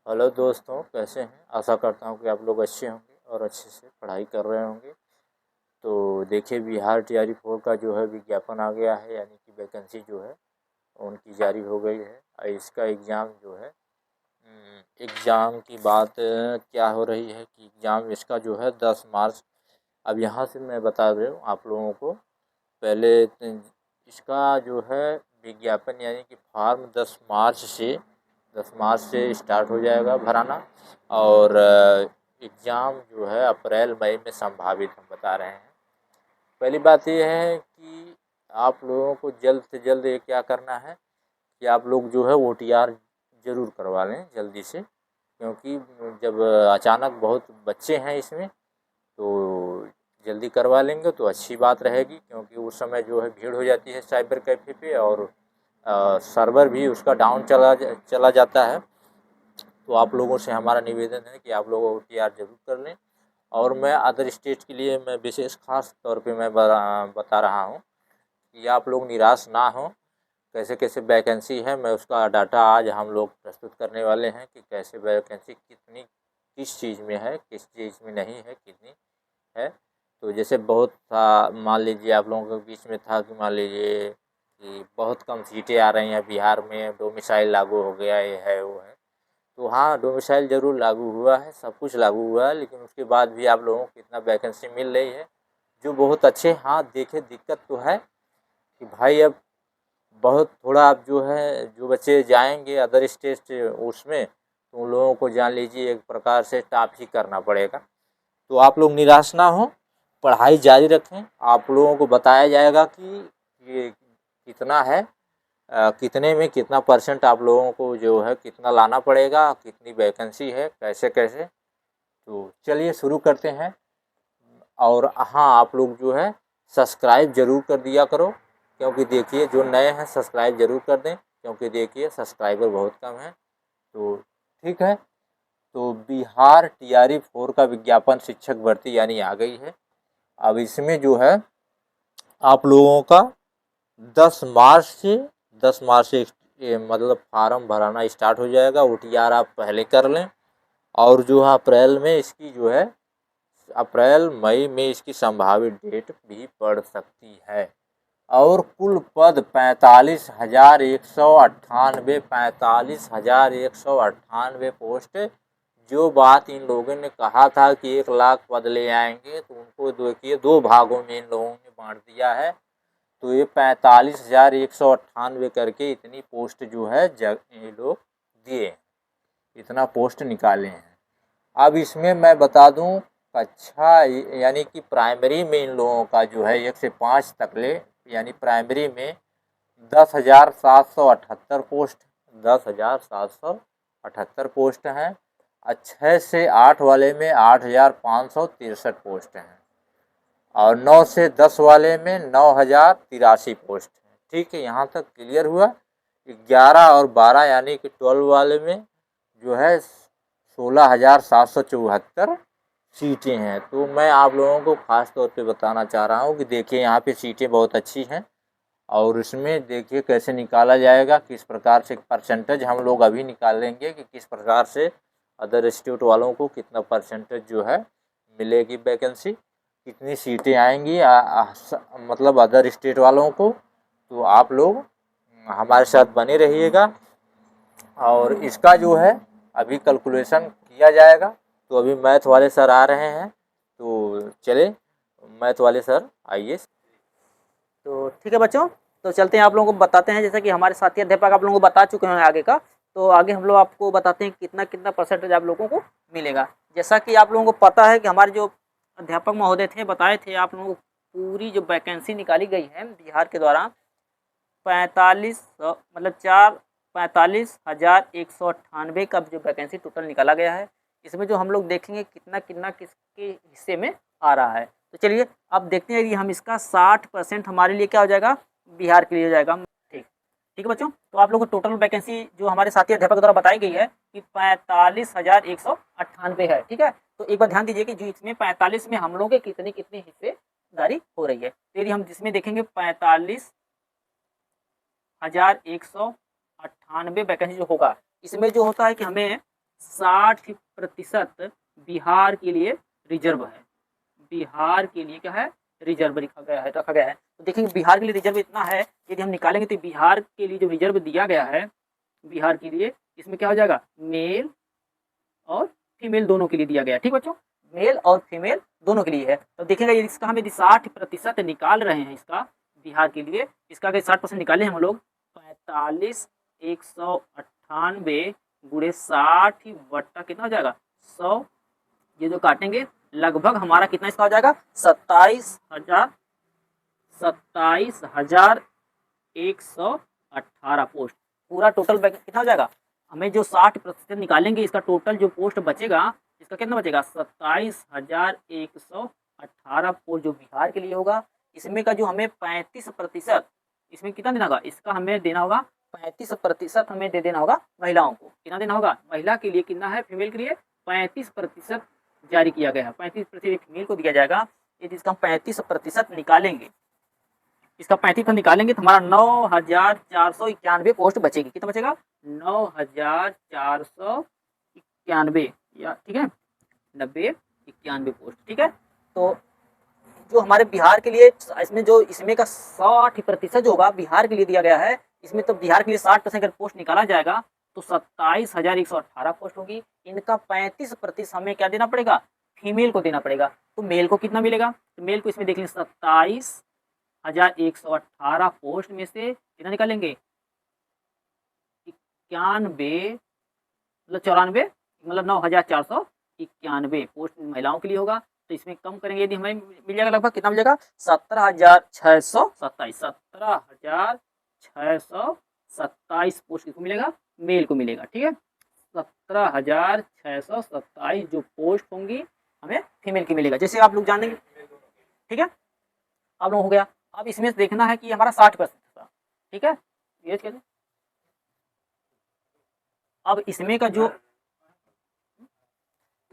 Hello दोस्तों, कैसे हैं। आशा करता हूँ कि आप लोग अच्छे होंगे और अच्छे से पढ़ाई कर रहे होंगे। तो देखिए, बिहार टीआरई 4 का जो है विज्ञापन आ गया है, यानी कि वैकेंसी जो है उनकी जारी हो गई है। और इसका एग्ज़ाम जो है एग्ज़ाम की बात क्या हो रही है कि एग्ज़ाम इसका जो है 10 मार्च। अब यहाँ से मैं बता रहा हूँ आप लोगों को। पहले इसका जो है विज्ञापन यानी कि फॉर्म 10 मार्च से स्टार्ट हो जाएगा भराना। और एग्ज़ाम जो है अप्रैल मई में संभावित हम बता रहे हैं। पहली बात ये है कि आप लोगों को जल्द से जल्द ये क्या करना है कि आप लोग जो है OTR ज़रूर करवा लें जल्दी से, क्योंकि जब अचानक बहुत बच्चे हैं इसमें, तो जल्दी करवा लेंगे तो अच्छी बात रहेगी, क्योंकि उस समय जो है भीड़ हो जाती है साइबर कैफ़े पे और सर्वर भी उसका डाउन चला जाता है। तो आप लोगों से हमारा निवेदन है कि आप लोग OTR ज़रूर कर लें। और मैं अदर स्टेट के लिए मैं विशेष ख़ास तौर पे मैं बता रहा हूँ कि आप लोग निराश ना हों। कैसे कैसे वैकेंसी है, मैं उसका डाटा आज हम लोग प्रस्तुत करने वाले हैं कि कैसे वैकेंसी कितनी किस चीज़ में है, किस चीज़ में नहीं है, कितनी है। तो जैसे बहुत था, मान लीजिए आप लोगों के बीच में था कि मान लीजिए कि बहुत कम सीटें आ रही हैं बिहार में, डोमिसाइल लागू हो गया, ये है वो है। तो हाँ, डोमिसाइल ज़रूर लागू हुआ है, सब कुछ लागू हुआ है, लेकिन उसके बाद भी आप लोगों को कितना वैकेंसी मिल रही है, जो बहुत अच्छे। हाँ देखिए, दिक्कत तो है कि भाई अब बहुत थोड़ा आप जो है जो बच्चे जाएंगे अदर स्टेट उसमें, तो उन लोगों को जान लीजिए एक प्रकार से टाफ ही करना पड़ेगा। तो आप लोग निराश ना हो, पढ़ाई जारी रखें। आप लोगों को बताया जाएगा कि ये कितना है, कितने में कितना परसेंट आप लोगों को जो है कितना लाना पड़ेगा, कितनी वैकेंसी है, कैसे कैसे। तो चलिए शुरू करते हैं। और हाँ, आप लोग जो है सब्सक्राइब ज़रूर कर दिया करो, क्योंकि देखिए जो नए हैं सब्सक्राइब ज़रूर कर दें, क्योंकि देखिए सब्सक्राइबर बहुत कम हैं। तो ठीक है। तो बिहार टीआरई 4 का विज्ञापन शिक्षक भर्ती यानी आ गई है। अब इसमें जो है आप लोगों का 10 मार्च से मतलब फार्म भराना स्टार्ट हो जाएगा। OTR आप पहले कर लें। और जो है अप्रैल में इसकी जो है अप्रैल मई में इसकी संभावित डेट भी बढ़ सकती है। और कुल पद 45,198 पोस्ट। जो बात इन लोगों ने कहा था कि 1 लाख पद ले आएंगे, तो उनको देखिए 2 भागों में इन लोगों ने बांट दिया है। तो ये 45,198 करके इतनी पोस्ट जो है ये लोग दिए, इतना पोस्ट निकाले हैं। अब इसमें मैं बता दूं, कक्षा यानी कि प्राइमरी में इन लोगों का जो है 1 से 5 तक ले, यानी प्राइमरी में 10,778 पोस्ट, 10,778 पोस्ट हैं। 6 से 8 वाले में 8,563 पोस्ट हैं। और 9 से 10 वाले में 9,083 पोस्ट हैं। ठीक है, यहाँ तक क्लियर हुआ। 11 और 12 यानी कि 12 वाले में जो है 16,774 सीटें हैं। तो मैं आप लोगों को ख़ास तौर पे बताना चाह रहा हूँ कि देखिए यहाँ पे सीटें बहुत अच्छी हैं। और इसमें देखिए कैसे निकाला जाएगा, किस प्रकार से परसेंटेज हम लोग अभी निकाल लेंगे कि किस प्रकार से अदर स्टेट वालों को कितना परसेंटेज जो है मिलेगी वैकेंसी, कितनी सीटें आएंगी मतलब अदर स्टेट वालों को। तो आप लोग हमारे साथ बने रहिएगा। और इसका जो है अभी कैलकुलेशन किया जाएगा। तो अभी मैथ वाले सर आ रहे हैं, तो चले मैथ वाले सर आइए। तो ठीक है बच्चों, तो चलते हैं आप लोगों को बताते हैं। जैसा कि हमारे साथी अध्यापक आप लोगों को बता चुके हैं आगे का, तो आगे हम लोग आपको बताते हैं कितना कितना परसेंटेज आप लोगों को मिलेगा। जैसा कि आप लोगों को पता है कि हमारे जो अध्यापक महोदय थे बताए थे आप लोगों को, पूरी जो वैकेंसी निकाली गई है बिहार के द्वारा 45,198 का जो वैकेंसी टोटल निकाला गया है। इसमें जो हम लोग देखेंगे कितना कितना किसके हिस्से में आ रहा है। तो चलिए अब देखते हैं कि हम इसका 60% हमारे लिए क्या हो जाएगा, बिहार के लिए हो जाएगा। ठीक ठीक है बच्चों, तो आप लोगों को टोटल वैकेंसी जो हमारे साथी अध्यापक द्वारा बताई गई है कि 45,198 है। ठीक है, तो एक बार ध्यान दीजिए कि जो इसमें 45 में हम लोग के कितने कितने हिस्सेदारी हो रही है। तो यदि हम जिसमें देखेंगे 45,198 वैकेंसी जो होगा, इसमें जो होता है कि हमें 60% बिहार के लिए रिजर्व है। बिहार के लिए क्या है, रिजर्व रखा गया है। तो देखेंगे बिहार के लिए रिजर्व इतना है, यदि हम निकालेंगे तो बिहार के लिए जो रिजर्व दिया गया है बिहार के लिए, इसमें क्या हो जाएगा, मेल और फीमेल दोनों के लिए दिया गया है। ठीक बच्चों, मेल और फीमेल दोनों के लिए है। तो देखेंगे इसका हम यदि 60% निकाल रहे हैं इसका बिहार के लिए, इसका अगर 60% निकाले हम लोग 45,198 गुणे 60 बट्टा कितना हो जाएगा 100, ये जो काटेंगे लगभग हमारा कितना इसका हो जाएगा 27,118 पोस्ट। पूरा टोटल कितना हो जाएगा, हमें जो 60% निकालेंगे इसका टोटल जो पोस्ट बचेगा, इसका कितना बचेगा 27,118 पोस्ट जो बिहार के लिए होगा। इसमें का जो हमें 35%, इसमें कितना देना होगा, इसका हमें देना होगा 35% हमें दे देना होगा महिलाओं को। कितना देना होगा, महिला के लिए कितना है, फीमेल के लिए 35% जारी किया गया है, 35% फीमेल को दिया जाएगा। यदि इसका हम 35% निकालेंगे, इसका 35% निकालेंगे तो हमारा 9,491 पोस्ट बचेगी। कितना बचेगा 9,491, या ठीक है 91 पोस्ट। ठीक है, तो जो हमारे बिहार के लिए इसमें का 60% जो होगा बिहार के लिए दिया गया है, इसमें तो बिहार के लिए 60% अगर पोस्ट निकाला जाएगा तो 27,118 पोस्ट होगी। इनका 35% हमें क्या देना पड़ेगा, फीमेल को देना पड़ेगा। तो मेल को कितना मिलेगा, तो मेल को इसमें देख लें 27,118 पोस्ट में से कितना निकालेंगे 91 मतलब 94 मतलब 9,491 पोस्ट महिलाओं के लिए होगा। तो इसमें कम करेंगे यदि हमें मिल जाएगा लगभग कितना मिल जाएगा 17,627 पोस्ट किसको मिलेगा, मेल को मिलेगा। ठीक है, 17,627 जो पोस्ट होंगी हमें फीमेल की मिलेगा, जैसे आप लोग जानेंगे। ठीक है, आप लोग हो गया। अब इसमें देखना है कि हमारा 60% था। ठीक है, ये कैसे, अब इसमें का जो,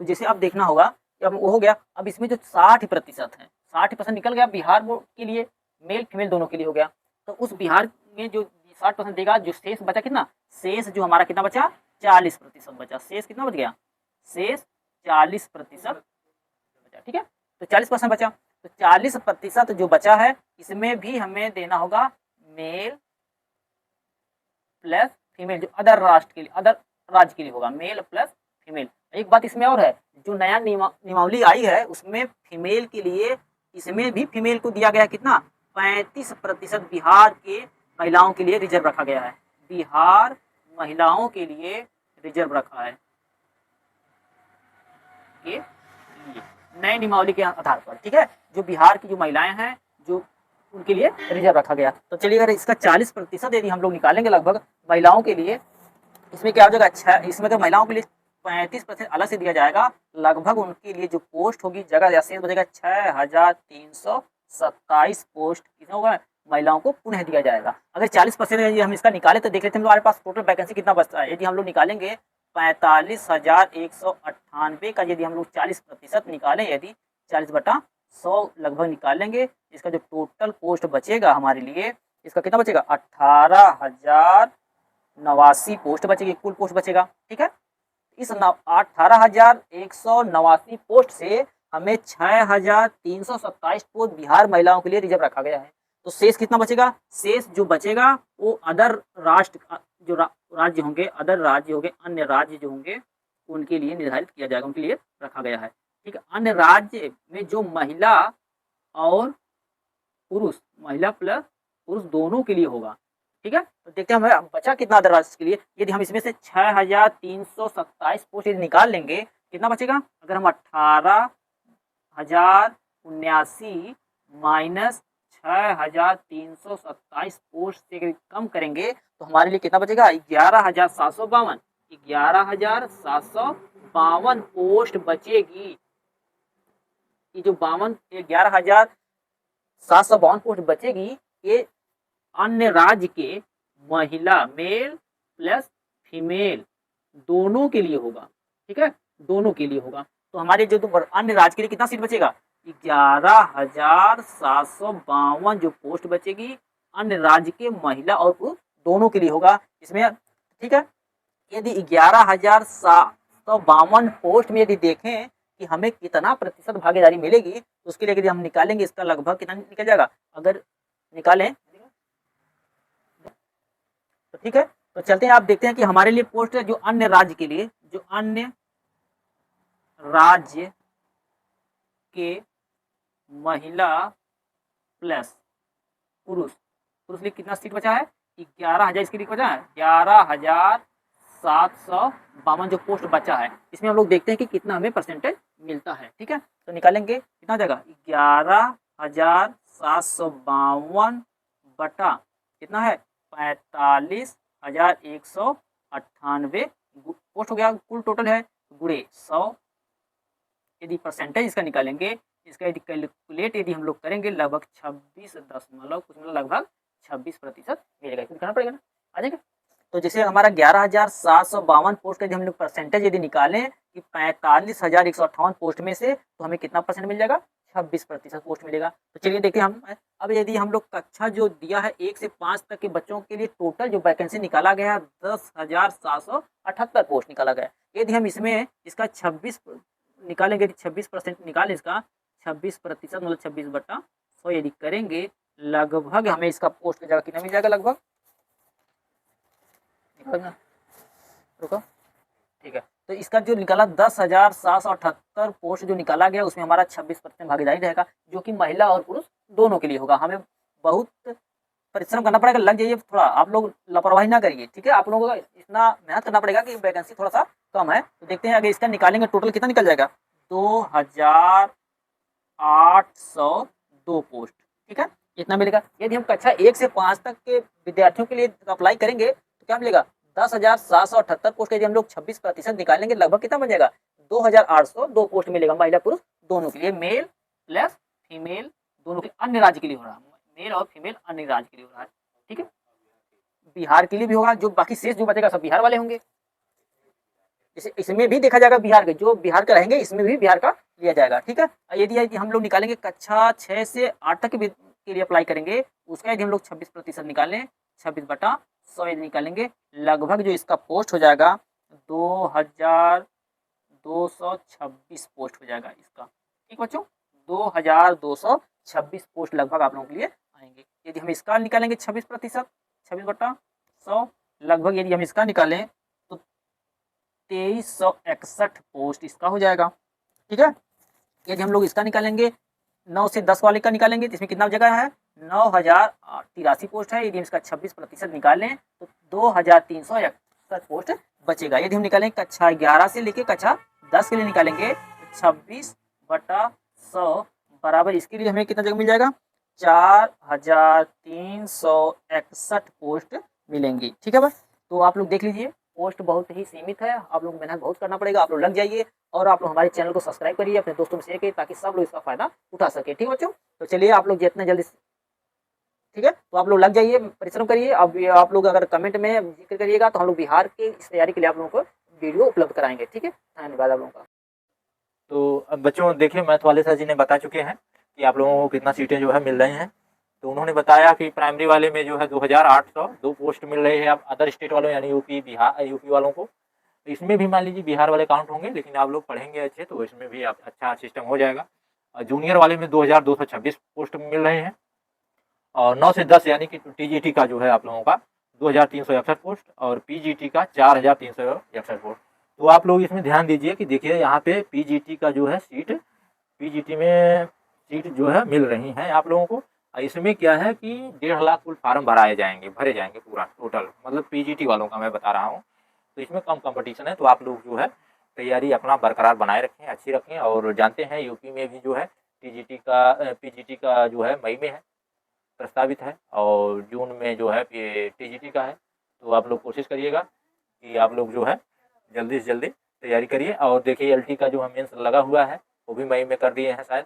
तो जैसे आप देखना होगा अब वो हो गया। अब इसमें जो 60% है, 60% निकल गया बिहार बोर्ड के लिए, मेल फीमेल दोनों के लिए हो गया। तो उस बिहार में जो 60% देगा, जो शेष बचा कितना, शेष जो हमारा कितना बचा 40% बचा। शेष कितना बच गया, शेष 40% बचा। ठीक है, तो 40% बचा, तो 40% जो बचा है इसमें भी हमें देना होगा मेल प्लस फीमेल, जो अदर राष्ट्र के लिए, अदर राज्य के लिए होगा, मेल प्लस फीमेल। एक बात इसमें और है, जो नया नियमावली आई है उसमें फीमेल के लिए, इसमें भी फीमेल को दिया गया कितना 35% बिहार के महिलाओं के लिए रिजर्व रखा गया है। बिहार महिलाओं के लिए रिजर्व रखा है ये नए नियमावली के आधार पर। ठीक है, जो बिहार की जो महिलाएं हैं जो उनके लिए रिजर्व रखा गया। तो चलिए अगर इसका 40% यदि हम लोग निकालेंगे लगभग महिलाओं के लिए, इसमें क्या हो जाएगा, अच्छा इसमें तो महिलाओं के लिए 35% अलग से दिया जाएगा, लगभग उनके लिए जो पोस्ट होगी जगह या शेष बचेगा 6,327 पोस्ट कितना होगा महिलाओं को पुनः दिया जाएगा। अगर 40% यदि हम इसका निकाले तो देख लेते हैं हमारे पास टोटल वैकेंसी कितना बचता है। यदि हम लोग निकालेंगे 45,198 का यदि हम लोग 40% निकालें, यदि 40/100 लगभग निकालेंगे, इसका जो टोटल पोस्ट बचेगा हमारे लिए, इसका कितना बचेगा 18,089 पोस्ट बचेगी, कुल पोस्ट बचेगा। ठीक है, इस 18,189 पोस्ट से हमें 6,327 पोस्ट बिहार महिलाओं के लिए रिजर्व रखा गया है। तो शेष कितना बचेगा, शेष जो बचेगा वो अदर राष्ट्र जो राज्य होंगे, अदर राज्य होंगे, अन्य राज्य जो होंगे उनके लिए निर्धारित किया जाएगा, उनके लिए रखा गया है। ठीक है, अन्य राज्य में जो महिला और पुरुष, महिला प्लस पुरुष दोनों के लिए होगा। ठीक है, तो देखते हैं हमें बचा कितना अदर राज्य के लिए। यदि हम इसमें से 6,327 पोस्ट यदि निकाल लेंगे कितना बचेगा, अगर हम 18,079 माइनस 6,327 पोस्ट से कम करेंगे तो हमारे लिए कितना बचेगा 11,752 11,752 पोस्ट बचेगी। ये जो 11,752 पोस्ट बचेगी ये अन्य राज्य के महिला मेल प्लस फीमेल दोनों के लिए होगा। ठीक है, दोनों के लिए होगा। तो हमारे जो अन्य राज्य के लिए कितना सीट बचेगा 11,752 जो पोस्ट बचेगी अन्य राज्य के महिला और पुरुष दोनों के लिए होगा इसमें। ठीक है, यदि 11,752 752 पोस्ट में यदि देखें कि हमें कितना प्रतिशत भागीदारी मिलेगी, तो उसके लिए यदि हम निकालेंगे इसका लगभग कितना निकल जाएगा, अगर निकालें तो ठीक है। तो चलते हैं, आप देखते हैं कि हमारे लिए पोस्ट है जो अन्य राज्य के लिए, जो अन्य राज्य के महिला प्लस पुरुष, पुरुष लिए कितना सीट बचा है, 11,000 इसके लिए बचा है, 11,752 जो पोस्ट बचा है, इसमें हम लोग देखते हैं कि कितना हमें परसेंटेज मिलता है। ठीक है, तो निकालेंगे कितना हो जाएगा, 11,752 बटा कितना है, 45,198 पोस्ट हो गया, कुल टोटल है, गुणे 100। यदि परसेंटेज इसका निकालेंगे, इसका यदि कैलकुलेट यदि हम लोग करेंगे, लगभग 26 कुछ मतलब लगभग 26% मिलेगा, इसको दिखाना पड़ेगा ना, आ जाएगा। तो जैसे हमारा 11,752 पोस्ट का यदि हम लोग परसेंटेज यदि निकालें कि 45,158 पोस्ट में से, तो हमें कितना परसेंट मिल जाएगा, 26% पोस्ट मिलेगा। तो चलिए देखते हैं हम, अब यदि हम लोग कक्षा जो दिया है 1 से 5 तक के बच्चों के लिए टोटल जो वैकेंसी निकाला गया है 10,778 पोस्ट निकाला गया। यदि हम इसमें इसका 26 निकालेंगे, 26% निकालें, इसका 26% मतलब 26/100 यदि करेंगे, लगभग हमें इसका पोस्ट की जगह कितना मिल जाएगा, लगभग रुको, ठीक है। तो इसका जो निकाला 10,778 पोस्ट जो निकाला गया, उसमें हमारा 26% भागीदारी रहेगा, जो कि महिला और पुरुष दोनों के लिए होगा। हमें बहुत परिश्रम करना पड़ेगा, लग जाइए थोड़ा, आप लोग लापरवाही ना करिए, ठीक है। आप लोगों को इतना मेहनत करना पड़ेगा कि वैकेंसी थोड़ा सा कम है। तो देखते हैं अगर इसका निकालेंगे टोटल कितना निकल जाएगा, 2,802 पोस्ट, ठीक है, इतना मिलेगा। यदि हम कक्षा 1 से 5 तक के विद्यार्थियों के लिए अप्लाई करेंगे तो क्या मिलेगा, 10,778 पोस्ट का यदि हम लोग 26% निकालेंगे, लगभग कितना बन जाएगा, 2,802 पोस्ट मिलेगा, महिला पुरुष दोनों के लिए, मेल प्लस फीमेल दोनों के, अन्य राज्य के लिए हो रहा है, मेल और फीमेल अन्य राज्य के लिए हो रहा है, ठीक है। बिहार के लिए भी होगा, जो बाकी शेष जो बचेगा सब बिहार वाले होंगे। इसमें भी देखा जाएगा बिहार के, जो बिहार का रहेंगे इसमें भी बिहार का लिया जाएगा, ठीक है। यदि हम लोग निकालेंगे कक्षा 6 से 8 तक के लिए अप्लाई करेंगे, उसका यदि हम लोग 26% निकालें, 26/100 यदि निकालेंगे, लगभग जो इसका पोस्ट हो जाएगा 2,226 पोस्ट हो जाएगा इसका, ठीक बच्चों, 2,226 पोस्ट लगभग आप लोगों के लिए आएंगे। यदि हम इसका निकालेंगे 26%, 26/100, लगभग यदि हम इसका निकालें तो 2,361 पोस्ट इसका हो जाएगा, ठीक है। यदि हम लोग इसका निकालेंगे 9 से 10 वाले का निकालेंगे, तो इसमें कितना जगह है, 9,083 पोस्ट है। यदि हम इसका 26% निकालें तो 2,361 पोस्ट बचेगा। यदि हम निकालें कक्षा 11 से लेकर कक्षा 10 के लिए निकालेंगे, 26/100 बराबर इसके लिए हमें कितना जगह मिल जाएगा, 4,361 पोस्ट मिलेंगी, ठीक है बस। तो आप लोग देख लीजिए, पोस्ट बहुत ही सीमित है, आप लोग मेहनत बहुत करना पड़ेगा, आप लोग लग जाइए, और आप लोग हमारे चैनल को सब्सक्राइब करिए, अपने दोस्तों में शेयर करिए, ताकि सब लोग इसका फायदा उठा सके, ठीक है बच्चों। तो चलिए आप लोग जितना जल्दी, ठीक है, तो आप लोग लग जाइए, परिश्रम करिए। अब आप लोग अगर कमेंट में जिक्र करिएगा तो हम लोग बिहार के इस तैयारी के लिए आप लोगों को वीडियो उपलब्ध कराएंगे, ठीक है। धन्यवाद आप लोगों का। तो अब बच्चों देखिए, मैथ वाले सर जी ने बता चुके हैं कि आप लोगों को कितना सीटें जो है मिल रही हैं। तो उन्होंने बताया कि प्राइमरी वाले में जो है 2,802 पोस्ट मिल रही है, आप अदर स्टेट वालों यानी यूपी वालों को। इसमें भी मान लीजिए बिहार वाले काउंट होंगे, लेकिन आप लोग पढ़ेंगे अच्छे तो इसमें भी आप अच्छा सिस्टम हो जाएगा। जूनियर वाले में 2,226 पोस्ट मिल रहे हैं, और 9 से 10 यानी कि टीजीटी का जो है आप लोगों का 2,361 पोस्ट, और पीजीटी का 4,361 पोस्ट। तो आप लोग इसमें ध्यान दीजिए कि देखिए यहाँ पे पीजीटी का जो है पीजीटी में सीट जो है मिल रही हैं आप लोगों को। इसमें क्या है कि 1.5 लाख कुल फार्म भरे जाएंगे पूरा टोटल, मतलब पीजीटी वालों का मैं बता रहा हूँ। तो इसमें कम कंपटीशन है, तो आप लोग जो है तैयारी अपना बरकरार बनाए रखें, अच्छी रखें। और जानते हैं यूपी में भी जो है पीजीटी का जो है मई में है, प्रस्तावित है, और जून में जो है टीजीटी का है। तो आप लोग कोशिश करिएगा कि आप लोग जो है जल्दी से जल्दी तैयारी करिए। और देखिए एलटी का जो है मेंस लगा हुआ है, वो भी मई में कर दिए हैं शायद,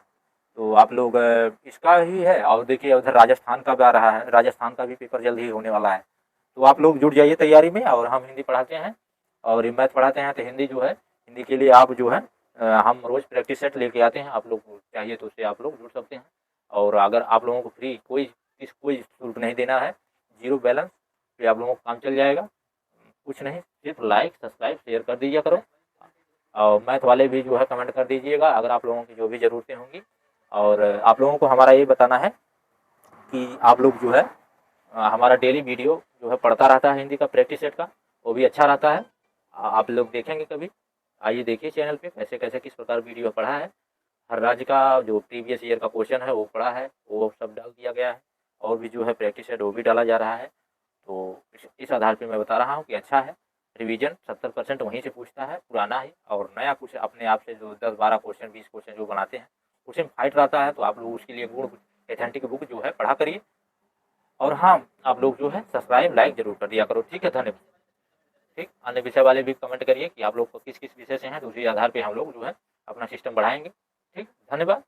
तो आप लोग इसका ही है। और देखिए उधर राजस्थान का भी आ रहा है, राजस्थान का भी पेपर जल्द ही होने वाला है। तो आप लोग जुट जाइए तैयारी में। और हम हिंदी पढ़ाते हैं और मैथ पढ़ाते हैं, तो हिंदी जो है, हिंदी के लिए आप जो है हम रोज़ प्रैक्टिस सेट लेके आते हैं, आप लोग चाहिए तो उससे आप लोग जुड़ सकते हैं। और अगर आप लोगों को फ्री कोई शुल्क नहीं देना है, 0 बैलेंस पे आप लोगों को काम चल जाएगा, कुछ नहीं, सिर्फ लाइक सब्सक्राइब शेयर कर दीजिए करो। और मैथ वाले भी जो है कमेंट कर दीजिएगा अगर आप लोगों की जो भी ज़रूरतें होंगी। और आप लोगों को हमारा ये बताना है कि आप लोग जो है हमारा डेली वीडियो जो है पढ़ता रहता है हिंदी का प्रैक्टिस सेट का, वो भी अच्छा रहता है। आप लोग देखेंगे कभी, आइए देखिए चैनल पे कैसे कैसे किस प्रकार वीडियो पढ़ा है। हर राज्य का जो प्रीवियस ईयर का क्वेश्चन है वो पढ़ा है, वो सब डाल दिया गया है। और भी जो है प्रैक्टिस सेट वो भी डाला जा रहा है। तो इस आधार पे मैं बता रहा हूँ कि अच्छा है। रिवीजन 70% वहीं से पूछता है पुराना ही, और नया कुछ अपने आप से जो 10-12 क्वेश्चन 20 क्वेश्चन जो बनाते हैं उसमें फाइट रहता है। तो आप लोग उसके लिए गुण एथेंटिक बुक जो है पढ़ा करिए। और हाँ, आप लोग जो है सब्सक्राइब लाइक जरूर कर दिया करो। ठीक है, धन्यवाद। ठीक, अन्य विषय वाले भी कमेंट करिए कि आप लोग को किस किस विषय से हैं, तो उसी आधार पे हम लोग जो है अपना सिस्टम बढ़ाएंगे। ठीक, धन्यवाद।